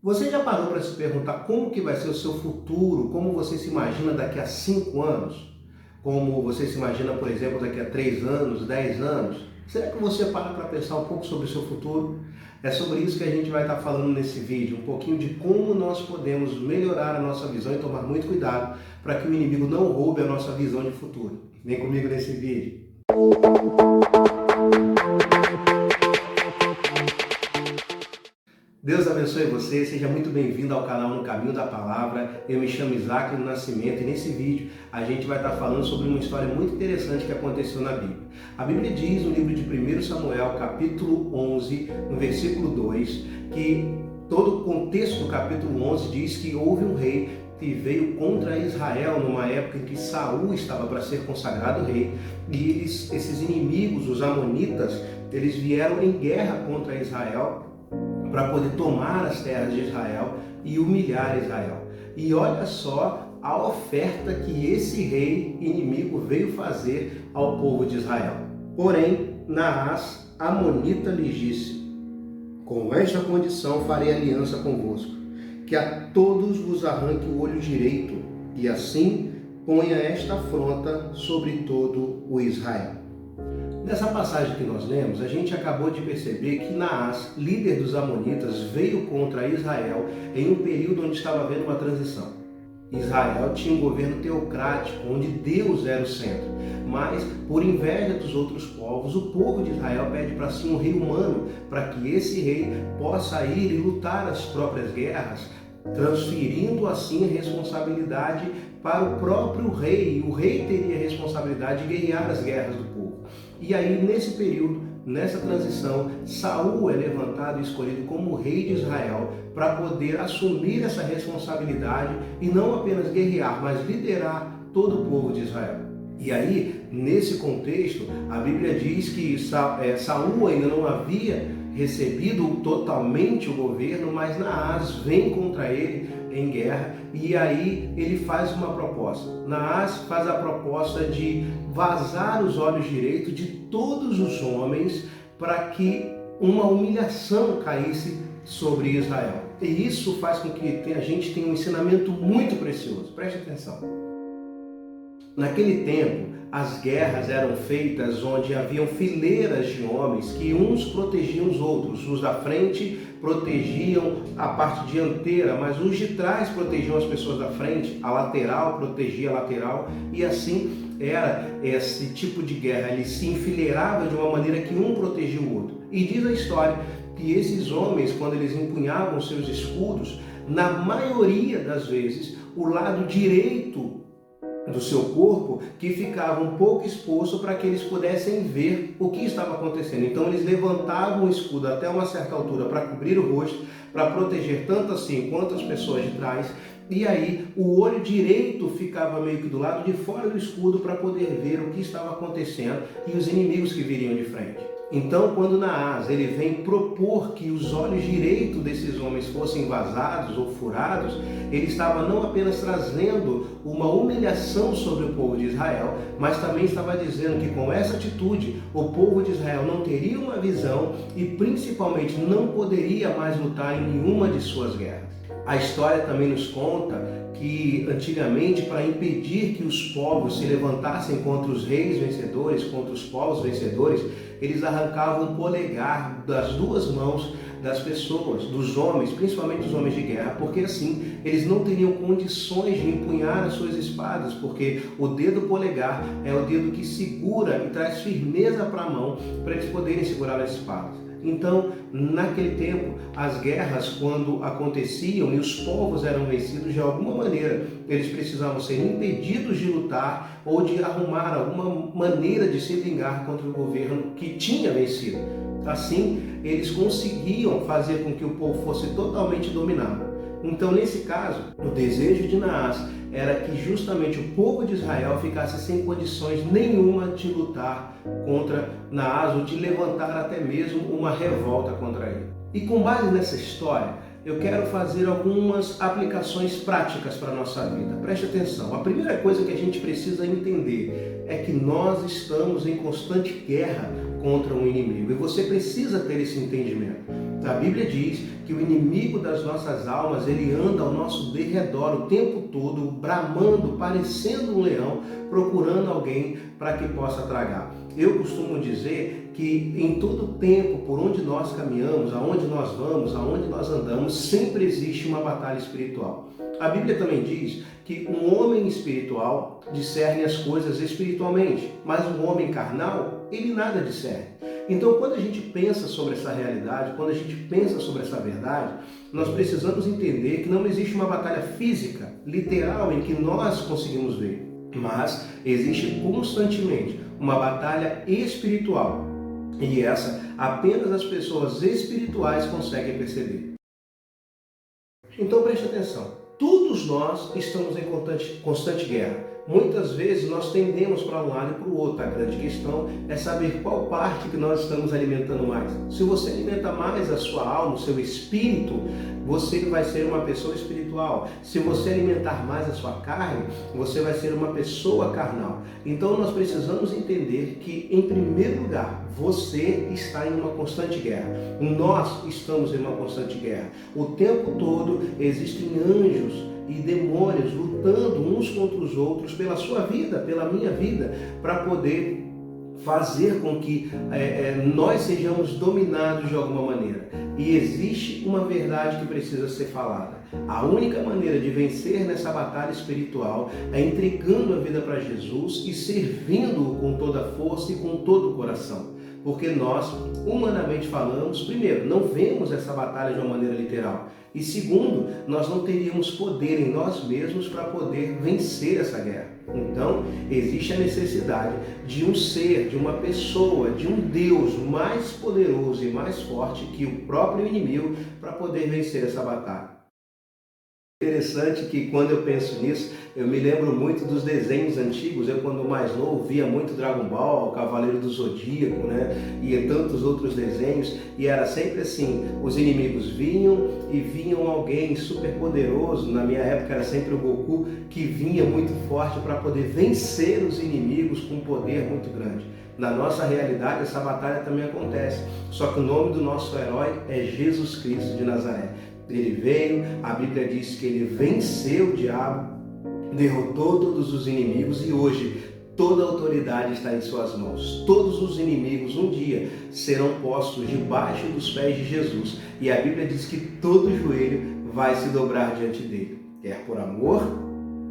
Você já parou para se perguntar como que vai ser o seu futuro? Como você se imagina daqui a 5 anos? Como você se imagina, por exemplo, daqui a 3 anos, 10 anos? Será que você para pensar um pouco sobre o seu futuro? É sobre isso que a gente vai estar falando nesse vídeo, um pouquinho de como nós podemos melhorar a nossa visão e tomar muito cuidado para que o inimigo não roube a nossa visão de futuro. Vem comigo nesse vídeo. Deus abençoe você, seja muito bem-vindo ao canal No Caminho da Palavra. Eu me chamo Isaac do Nascimento e nesse vídeo a gente vai estar falando sobre uma história muito interessante que aconteceu na Bíblia. A Bíblia diz no livro de 1 Samuel, capítulo 11, no versículo 2, que todo o contexto do capítulo 11 diz que houve um rei que veio contra Israel numa época em que Saul estava para ser consagrado rei, e esses inimigos, os amonitas, eles vieram em guerra contra Israel para poder tomar as terras de Israel e humilhar Israel. E olha só a oferta que esse rei inimigo veio fazer ao povo de Israel. Porém, Naás, amonita, lhes disse: com esta condição farei aliança convosco, que a todos vos arranque o olho direito, e assim ponha esta afronta sobre todo o Israel. Nessa passagem que nós lemos, a gente acabou de perceber que Naás, líder dos amonitas, veio contra Israel em um período onde estava havendo uma transição. Israel tinha um governo teocrático, onde Deus era o centro. Mas, por inveja dos outros povos, o povo de Israel pede para si um rei humano, para que esse rei possa ir e lutar as próprias guerras, transferindo assim a responsabilidade para o próprio rei. O rei teria a responsabilidade de guerrear as guerras do povo. E aí, nesse período, nessa transição, Saul é levantado e escolhido como rei de Israel para poder assumir essa responsabilidade e não apenas guerrear, mas liderar todo o povo de Israel. E aí, nesse contexto, a Bíblia diz que Saul ainda não havia recebido totalmente o governo, mas Naás vem contra ele em guerra, e aí ele faz uma proposta. Naás faz a proposta de vazar os olhos direitos de todos os homens para que uma humilhação caísse sobre Israel. E isso faz com que a gente tenha um ensinamento muito precioso. Preste atenção. Naquele tempo, as guerras eram feitas onde haviam fileiras de homens que uns protegiam os outros. Os da frente protegiam a parte dianteira, mas os de trás protegiam as pessoas da frente, a lateral protegia a lateral, e assim era esse tipo de guerra. Ele se enfileirava de uma maneira que um protegia o outro. E diz a história que esses homens, quando eles empunhavam seus escudos, na maioria das vezes, o lado direito do seu corpo que ficava um pouco exposto para que eles pudessem ver o que estava acontecendo. Então eles levantavam o escudo até uma certa altura para cobrir o rosto, para proteger tanto assim quanto as pessoas de trás, e aí o olho direito ficava meio que do lado de fora do escudo para poder ver o que estava acontecendo e os inimigos que viriam de frente. Então, quando Naás ele vem propor que os olhos direitos desses homens fossem vazados ou furados, ele estava não apenas trazendo uma humilhação sobre o povo de Israel, mas também estava dizendo que com essa atitude o povo de Israel não teria uma visão e principalmente não poderia mais lutar em nenhuma de suas guerras. A história também nos conta que antigamente, para impedir que os povos se levantassem contra os reis vencedores, contra os povos vencedores, eles arrancavam o polegar das duas mãos das pessoas, dos homens, principalmente os homens de guerra, porque assim eles não teriam condições de empunhar as suas espadas, porque o dedo polegar é o dedo que segura e traz firmeza para a mão para eles poderem segurar as espadas. Então, naquele tempo, as guerras, quando aconteciam e os povos eram vencidos, de alguma maneira, eles precisavam ser impedidos de lutar ou de arrumar alguma maneira de se vingar contra o governo que tinha vencido. Assim, eles conseguiam fazer com que o povo fosse totalmente dominado. Então, nesse caso, o desejo de Naás era que justamente o povo de Israel ficasse sem condições nenhuma de lutar contra Naás ou de levantar até mesmo uma revolta contra ele. E com base nessa história, eu quero fazer algumas aplicações práticas para a nossa vida. Preste atenção. A primeira coisa que a gente precisa entender é que nós estamos em constante guerra contra um inimigo. E você precisa ter esse entendimento. A Bíblia diz que o inimigo das nossas almas, ele anda ao nosso derredor o tempo todo, bramando, parecendo um leão, procurando alguém para que possa tragar. Eu costumo dizer que em todo tempo, por onde nós caminhamos, aonde nós vamos, aonde nós andamos, sempre existe uma batalha espiritual. A Bíblia também diz que um homem espiritual discerne as coisas espiritualmente, mas um homem carnal, ele nada discerne. Então, quando a gente pensa sobre essa realidade, quando a gente pensa sobre essa verdade, nós precisamos entender que não existe uma batalha física, literal, em que nós conseguimos ver, mas existe constantemente uma batalha espiritual. E essa apenas as pessoas espirituais conseguem perceber. Então preste atenção, todos nós estamos em constante guerra. Muitas vezes nós tendemos para um lado e para o outro. A grande questão é saber qual parte que nós estamos alimentando mais. Se você alimenta mais a sua alma, o seu espírito, você vai ser uma pessoa espiritual. Se você alimentar mais a sua carne, você vai ser uma pessoa carnal. Então nós precisamos entender que, em primeiro lugar, você está em uma constante guerra. Nós estamos em uma constante guerra. O tempo todo existem anjos e demônios lutando uns contra os outros pela sua vida, pela minha vida, para poder fazer com que nós sejamos dominados de alguma maneira. E existe uma verdade que precisa ser falada. A única maneira de vencer nessa batalha espiritual é entregando a vida para Jesus e servindo-o com toda a força e com todo o coração. Porque nós, humanamente falamos, primeiro, não vemos essa batalha de uma maneira literal. E segundo, nós não teríamos poder em nós mesmos para poder vencer essa guerra. Então, existe a necessidade de um ser, de uma pessoa, de um Deus mais poderoso e mais forte que o próprio inimigo para poder vencer essa batalha. Interessante que quando eu penso nisso, eu me lembro muito dos desenhos antigos. Eu, quando mais novo, via muito Dragon Ball, Cavaleiro do Zodíaco, e tantos outros desenhos, e era sempre assim, os inimigos vinham e vinham alguém super poderoso. Na minha época era sempre o Goku, que vinha muito forte para poder vencer os inimigos com um poder muito grande. Na nossa realidade, essa batalha também acontece, só que o nome do nosso herói é Jesus Cristo de Nazaré. Ele veio, a Bíblia diz que ele venceu o diabo, derrotou todos os inimigos e hoje toda a autoridade está em suas mãos. Todos os inimigos um dia serão postos debaixo dos pés de Jesus e a Bíblia diz que todo joelho vai se dobrar diante dele, quer por amor,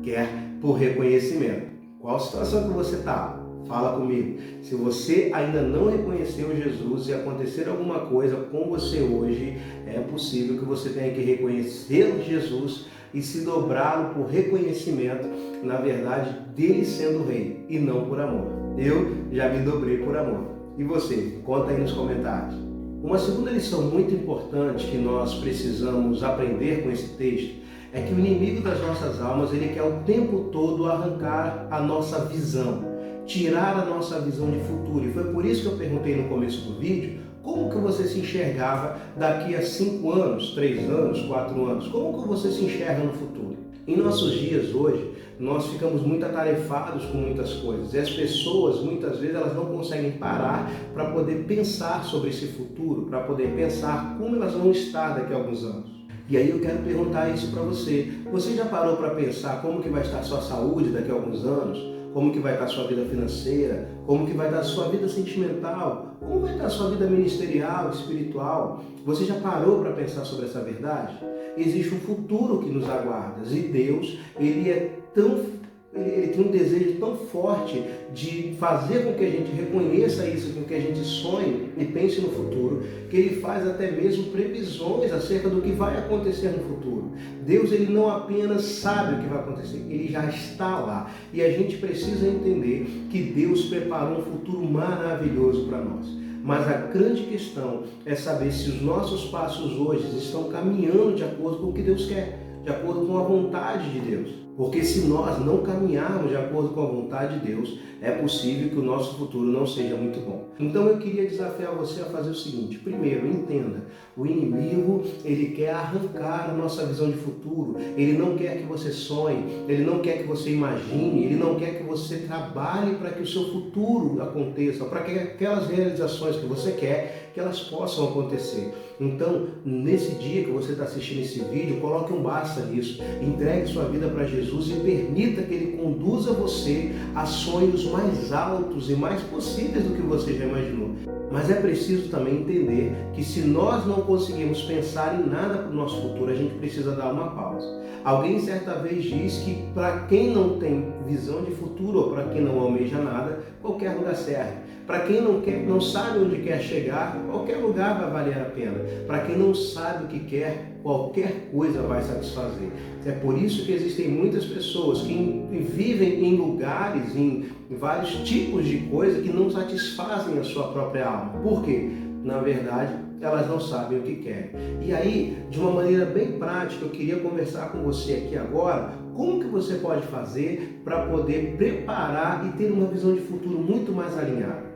quer por reconhecimento. Qual situação que você está? Fala comigo. Se você ainda não reconheceu Jesus e acontecer alguma coisa com você hoje, é possível que você tenha que reconhecer Jesus e se dobrá-lo por reconhecimento, na verdade, dele sendo rei e não por amor. Eu já me dobrei por amor. E você? Conta aí nos comentários. Uma segunda lição muito importante que nós precisamos aprender com esse texto é que o inimigo das nossas almas, ele quer o tempo todo arrancar a nossa visão, tirar a nossa visão de futuro. E foi por isso que eu perguntei no começo do vídeo, como que você se enxergava daqui a 5 anos, 3 anos, 4 anos? Como que você se enxerga no futuro? Em nossos dias hoje, nós ficamos muito atarefados com muitas coisas. E as pessoas, muitas vezes, elas não conseguem parar para poder pensar sobre esse futuro, para poder pensar como elas vão estar daqui a alguns anos. E aí eu quero perguntar isso para você. Você já parou para pensar como que vai estar a sua saúde daqui a alguns anos? Como que vai estar a sua vida financeira? Como que vai estar a sua vida sentimental? Como vai estar a sua vida ministerial, espiritual? Você já parou para pensar sobre essa verdade? Existe um futuro que nos aguarda. E Deus, ele tem um desejo tão forte de fazer com que a gente reconheça isso, com que a gente sonhe e pense no futuro, que ele faz até mesmo previsões acerca do que vai acontecer no futuro. Deus, ele não apenas sabe o que vai acontecer, ele já está lá. E a gente precisa entender que Deus preparou um futuro maravilhoso para nós. Mas a grande questão é saber se os nossos passos hoje estão caminhando de acordo com o que Deus quer, de acordo com a vontade de Deus. Porque se nós não caminharmos de acordo com a vontade de Deus, é possível que o nosso futuro não seja muito bom. Então eu queria desafiar você a fazer o seguinte: primeiro, entenda, o inimigo, ele quer arrancar a nossa visão de futuro, ele não quer que você sonhe, ele não quer que você imagine, ele não quer que você trabalhe para que o seu futuro aconteça, para que aquelas realizações que você quer, que elas possam acontecer. Então, nesse dia que você está assistindo esse vídeo, coloque um basta nisso, entregue sua vida para Jesus e permita que Ele conduza você a sonhos mais altos e mais possíveis do que você já imaginou. Mas é preciso também entender que se nós não conseguimos pensar em nada para o nosso futuro, a gente precisa dar uma pausa. Alguém certa vez disse que para quem não tem visão de futuro ou para quem não almeja nada, qualquer lugar serve. Para quem não sabe onde quer chegar, qualquer lugar vai valer a pena. Para quem não sabe o que quer, qualquer coisa vai satisfazer. É por isso que existem muitas pessoas que vivem em lugares, em vários tipos de coisa que não satisfazem a sua própria alma. Por quê? Na verdade, elas não sabem o que querem. E aí, de uma maneira bem prática, eu queria conversar com você aqui agora como que você pode fazer para poder preparar e ter uma visão de futuro muito mais alinhada.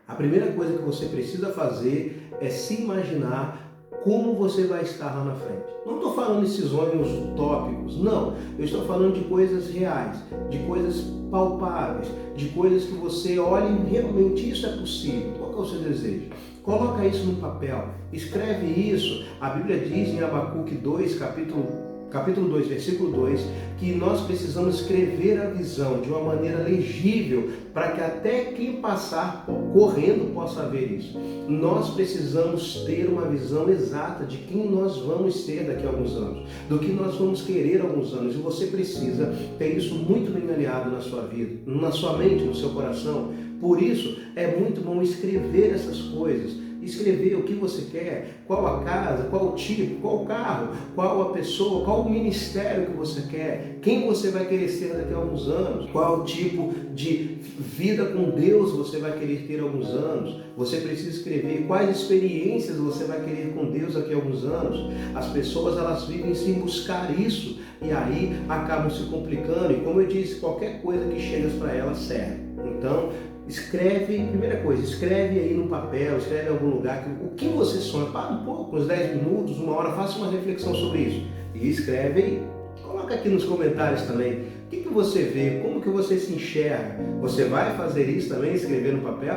A primeira coisa que você precisa fazer é se imaginar como você vai estar lá na frente. Não estou falando desses sonhos utópicos, não. Eu estou falando de coisas reais, de coisas palpáveis, de coisas que você olha e realmente isso é possível. Qual que é o seu desejo? Coloca isso no papel, escreve isso. A Bíblia diz em Abacuque 2, capítulo 2, versículo 2, que nós precisamos escrever a visão de uma maneira legível para que até quem passar correndo possa ver isso. Nós precisamos ter uma visão exata de quem nós vamos ser daqui a alguns anos, do que nós vamos querer há alguns anos, e você precisa ter isso muito bem alinhado na sua vida, na sua mente, no seu coração. Por isso, é muito bom escrever essas coisas. Escrever o que você quer, qual a casa, qual o tipo, qual o carro, qual a pessoa, qual o ministério que você quer, quem você vai querer ser daqui a alguns anos, qual o tipo de vida com Deus você vai querer ter há alguns anos. Você precisa escrever quais experiências você vai querer com Deus daqui a alguns anos. As pessoas, elas vivem sem buscar isso e aí acabam se complicando, e como eu disse, qualquer coisa que chega para elas serve. Então, escreve, primeira coisa, escreve aí no papel, escreve em algum lugar o que você sonha. Para um pouco, uns 10 minutos, uma hora, faça uma reflexão sobre isso. E escreve aí. Coloca aqui nos comentários também. O que você vê? Como que você se enxerga? Você vai fazer isso também, escrever no papel?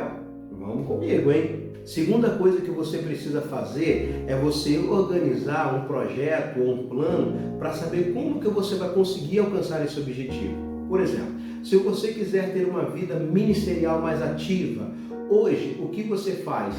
Vamos comigo, hein? Segunda coisa que você precisa fazer é você organizar um projeto ou um plano para saber como que você vai conseguir alcançar esse objetivo. Por exemplo, se você quiser ter uma vida ministerial mais ativa, hoje o que você faz?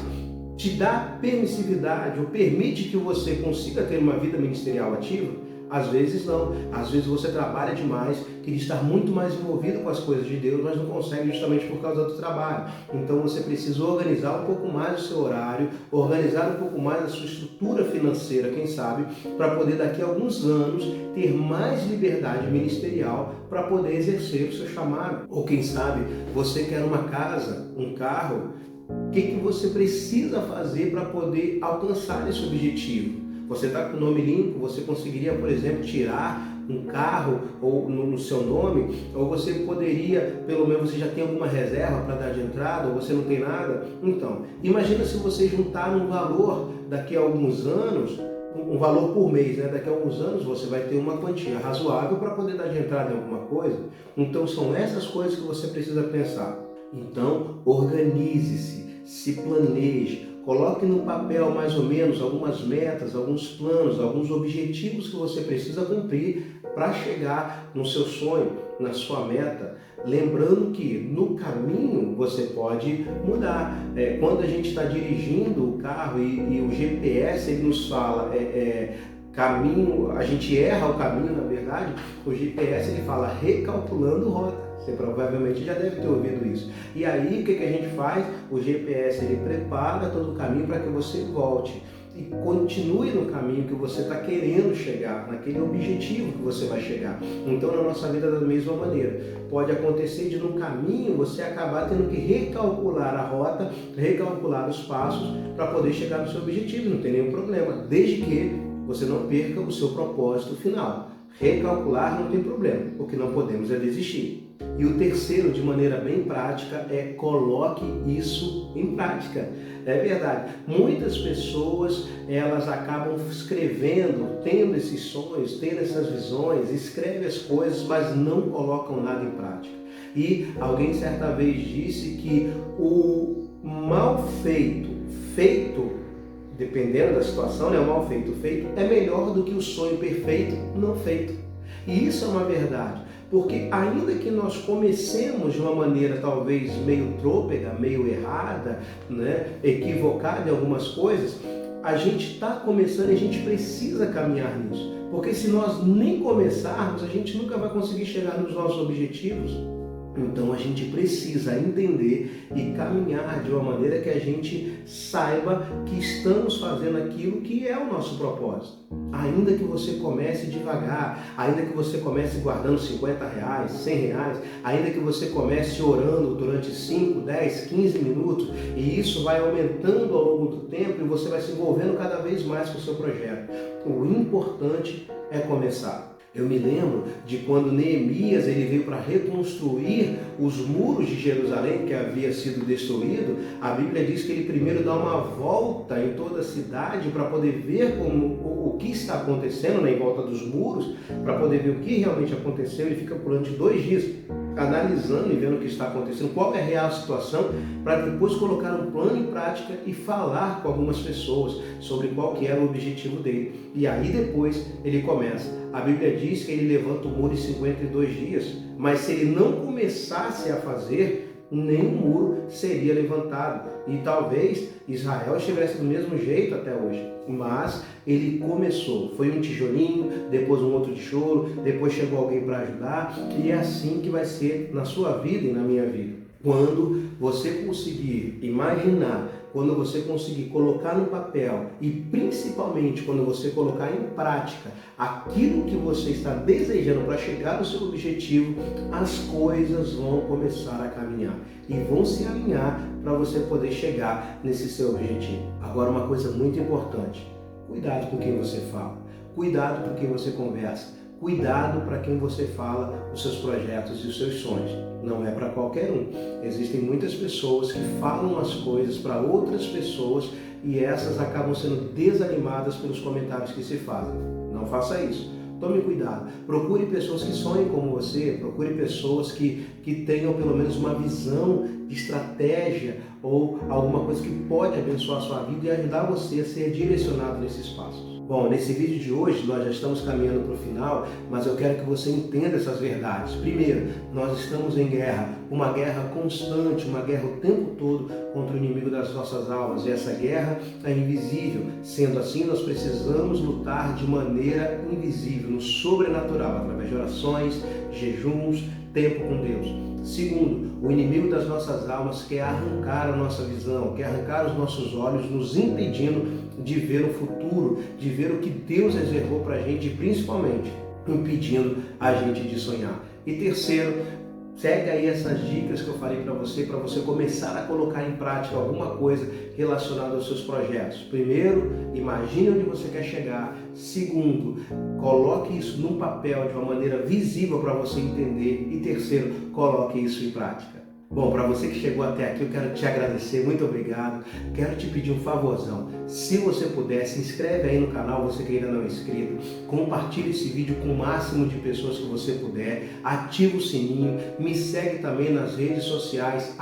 Te dá permissividade ou permite que você consiga ter uma vida ministerial ativa? Às vezes não. Às vezes você trabalha demais, queria estar muito mais envolvido com as coisas de Deus, mas não consegue justamente por causa do trabalho. Então você precisa organizar um pouco mais o seu horário, organizar um pouco mais a sua estrutura financeira, quem sabe, para poder daqui a alguns anos ter mais liberdade ministerial para poder exercer o seu chamado. Ou quem sabe você quer uma casa, um carro. O que você precisa fazer para poder alcançar esse objetivo? Você está com o nome limpo, você conseguiria, por exemplo, tirar um carro ou no seu nome, ou você poderia, pelo menos você já tem alguma reserva para dar de entrada, ou você não tem nada. Então, imagina se você juntar um valor daqui a alguns anos, um valor por mês, né? Daqui a alguns anos você vai ter uma quantia razoável para poder dar de entrada em alguma coisa. Então são essas coisas que você precisa pensar. Então, organize-se, se planeje, coloque no papel mais ou menos algumas metas, alguns planos, alguns objetivos que você precisa cumprir para chegar no seu sonho, na sua meta. Lembrando que no caminho você pode mudar. Quando a gente está dirigindo o carro e o GPS ele nos fala caminho, a gente erra o caminho, na verdade, o GPS ele fala recalculando rota. Você provavelmente já deve ter ouvido isso. E aí o que a gente faz? O GPS ele prepara todo o caminho para que você volte e continue no caminho que você está querendo chegar, naquele objetivo que você vai chegar. Então na nossa vida da mesma maneira. Pode acontecer de no caminho você acabar tendo que recalcular a rota, recalcular os passos para poder chegar no seu objetivo, não tem nenhum problema, desde que você não perca o seu propósito final. Recalcular não tem problema, o que não podemos é desistir. E o terceiro, de maneira bem prática, é coloque isso em prática. É verdade, muitas pessoas elas acabam escrevendo, tendo esses sonhos, tendo essas visões, escrevem as coisas, mas não colocam nada em prática. E alguém certa vez disse que o mal feito, dependendo da situação, né, o mal feito é melhor do que o sonho perfeito não feito. E isso é uma verdade. Porque ainda que nós comecemos de uma maneira talvez meio trôpega, meio errada, né, equivocada em algumas coisas, a gente está começando e a gente precisa caminhar nisso. Porque se nós nem começarmos, a gente nunca vai conseguir chegar nos nossos objetivos. Então a gente precisa entender e caminhar de uma maneira que a gente saiba que estamos fazendo aquilo que é o nosso propósito. Ainda que você comece devagar, ainda que você comece guardando R$50, R$100, ainda que você comece orando durante 5, 10, 15 minutos, e isso vai aumentando ao longo do tempo e você vai se envolvendo cada vez mais com o seu projeto. O importante é começar. Eu me lembro de quando Neemias ele veio para reconstruir os muros de Jerusalém que havia sido destruído. A Bíblia diz que ele primeiro dá uma volta em toda a cidade para poder ver o que está acontecendo, né, em volta dos muros, para poder ver o que realmente aconteceu. Ele fica durante 2 dias analisando e vendo o que está acontecendo, qual é a real situação, para depois colocar um plano em prática e falar com algumas pessoas sobre qual que era o objetivo dele. E aí depois ele começa. A Bíblia diz que ele levanta o muro em 52 dias, mas se ele não começasse a fazer, nenhum muro seria levantado. E talvez Israel estivesse do mesmo jeito até hoje. Mas ele começou. Foi um tijolinho, depois um outro tijolo, depois chegou alguém para ajudar. E é assim que vai ser na sua vida e na minha vida. Quando você conseguir imaginar, quando você conseguir colocar no papel e principalmente quando você colocar em prática aquilo que você está desejando para chegar no seu objetivo, as coisas vão começar a caminhar e vão se alinhar para você poder chegar nesse seu objetivo. Agora, uma coisa muito importante: cuidado com quem você fala, cuidado com quem você conversa, cuidado para quem você fala os seus projetos e os seus sonhos. Não é para qualquer um. Existem muitas pessoas que falam as coisas para outras pessoas e essas acabam sendo desanimadas pelos comentários que se fazem. Não faça isso. Tome cuidado. Procure pessoas que sonhem como você, procure pessoas que tenham pelo menos uma visão de estratégia ou alguma coisa que pode abençoar a sua vida e ajudar você a ser direcionado nesses passos. Bom, nesse vídeo de hoje nós já estamos caminhando para o final, mas eu quero que você entenda essas verdades. Primeiro, nós estamos em guerra, uma guerra constante, uma guerra o tempo todo contra o inimigo das nossas almas. E essa guerra é invisível. Sendo assim, nós precisamos lutar de maneira invisível, no sobrenatural, através de orações, jejuns, tempo com Deus. Segundo, o inimigo das nossas almas quer arrancar a nossa visão, quer arrancar os nossos olhos, nos impedindo de ver o futuro, de ver o que Deus reservou para a gente e principalmente impedindo a gente de sonhar. E terceiro, segue aí essas dicas que eu falei para você começar a colocar em prática alguma coisa relacionada aos seus projetos. Primeiro, imagine onde você quer chegar. Segundo, coloque isso num papel de uma maneira visível para você entender. E terceiro, coloque isso em prática. Bom, para você que chegou até aqui, eu quero te agradecer, muito obrigado. Quero te pedir um favorzão. Se você puder, se inscreve aí no canal, você que ainda não é inscrito. Compartilhe esse vídeo com o máximo de pessoas que você puder. Ativa o sininho. Me segue também nas redes sociais,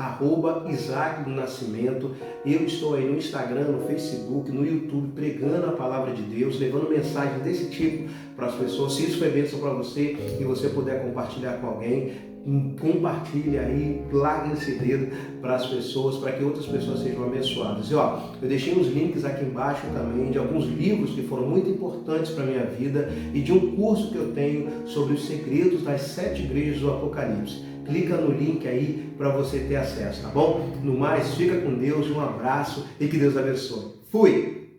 @Isaac do Nascimento. Eu estou aí no Instagram, no Facebook, no YouTube, pregando a palavra de Deus, levando mensagens desse tipo para as pessoas. Se isso foi bênção para você e você puder compartilhar com alguém, compartilhe aí, largue esse dedo para as pessoas, para que outras pessoas sejam abençoadas. E eu deixei uns links aqui embaixo também de alguns livros que foram muito importantes para a minha vida e de um curso que eu tenho sobre os segredos das 7 igrejas do Apocalipse. Clica no link aí para você ter acesso, tá bom? No mais, fica com Deus, um abraço e que Deus abençoe. Fui!